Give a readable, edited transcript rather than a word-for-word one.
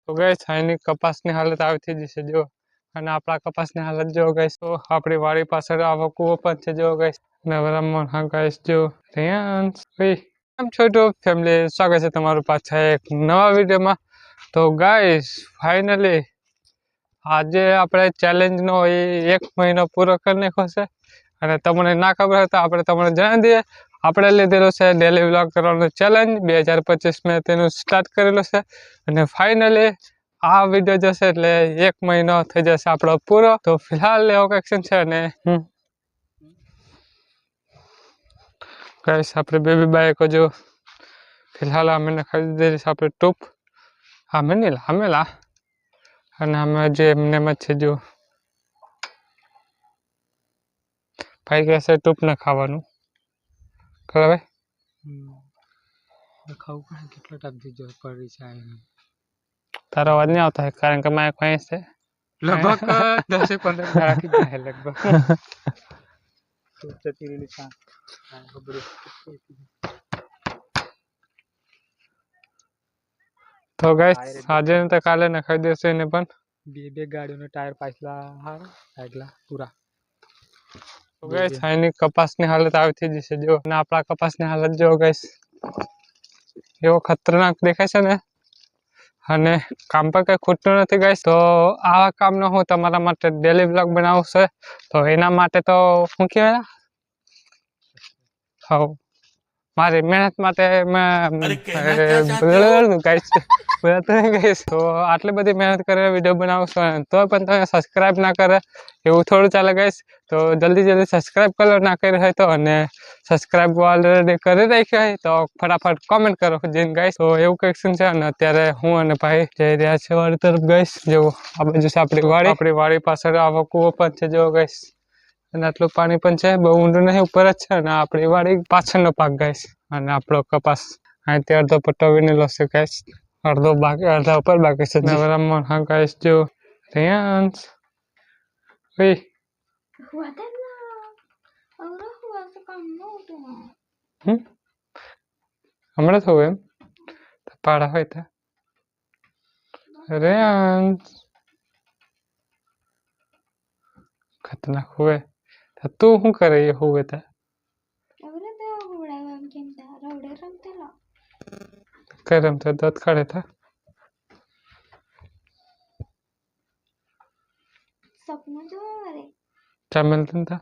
તો ગાઈસ આની કપાસની હાલત આવી થઈ જશે જો, અને આપણા કપાસની હાલત જો ગાઈસ, તો આપણી વાડી પાછળ આવો કૂવો પણ છે જો ગાઈસ, નવરામાં હા ગાઈસ જો રેયાંશ કેમ છો તો ફેમિલી, સ્વાગત છે તમારું પાછા એક નવા વિડીયોમાં। તો ગાઈસ ફાઇનલી આજે આપણે ચેલેન્જનો 1 મહિનો પૂરો કરી નાખ્યો છે, અને તમને ના ખબર હોય તો આપણે તમને જણાવી દઈએ। આપણે લીધેલો છે ડેલી વ્લોગ કરવાનો ચેલેન્જ 2025 મેં તેનું સ્ટાર્ટ કરેલું છે, અને ફાઇનલી આ વિડીયો જશે એટલે 1 મહિનો થઈ જશે આપણો પૂરો। તો ફિલહાલ એવો એક્શન છે ને ગાઈસ આપણે બેબી બાઈકો જો ફિલહાલ અમે ખરીદી દીધી છે આપણે ટૂપ, અમે નહીં હમેલા, અને અમે જે એમને જ છે જો ભાઈ કહેશે ટૂપ ને ખાવાનું ખબર ભાઈ ખાવું પણ કેટલો ટાઈમથી જોર પડી છે તારો અવાજ નહીં આવતો है कारण કે मैं कहीं से લગભગ 10-15 દાડાથી જાય લગભગ તો જતી રહેલી શાંત ખબર તો ગાઈસ આજે ને તો કાલે નખાઈ દેશે એને પણ બે ગાડીઓનો ટાયર પાછલા હારા આગલા પૂરા। તો ગાઈસ આની કપાસની હાલત આવી થઈ જશે જો, અને આપણા કપાસની હાલત જો ગાઈસ એવો ખતરનાક દેખાય છે ને, અને કામ પર કઈ ખૂટતું નથી ગાઈસ। તો આવા કામનો હું તમારા માટે ડેલી વ્લોગ બનાવું છે, તો એના માટે તો શું કહેવાય હા મારી મહેનત માટે ગાઈસ તો આટલી બધી મહેનત કરીને વિડીયો બનાવું છું તો પણ તમે સબસ્ક્રાઇબ ના કરે એવું થોડું ચાલે ગાઈસ। તો જલ્દી સબસ્ક્રાઇબ કરો ના કરી હોય તો, અને સબસ્ક્રાઇબ ઓલરેડી કરી રાખ્યો હોય તો ફટાફટ કોમેન્ટ કરો જેને ગાઈસ। તો એવું ક્વેશ્ચન છે, અને અત્યારે હું અને ભાઈ જઈ રહ્યા છે વાડી તરફ ગાઈસ। જો આ બાજુ છે આપણી વાડી પાછળ આવો કૂવો પણ છે જો ગાઈસ, અને આટલું પાણી પણ છે, બહુ ઊંડું નહીં ઉપર જ છે, અને આપણી વાડી પાછળનો ભાગ ગાઈસ, અને આપણો કપાસ અહીંથી અડધો પટ્ટો વીણેલો છે ગાઈસ, અડધો બાકી અડધા ઉપર બાકી છે નવરામાં હા ગાઈસ જો રેયાંશ હમણાં થયું એમ પાડા હોય તો રેયાંશ ખતરનાક हुए તું શું કરે એ हुए ता करम तो दत खड़े था सपना जो रे क्या मिलता था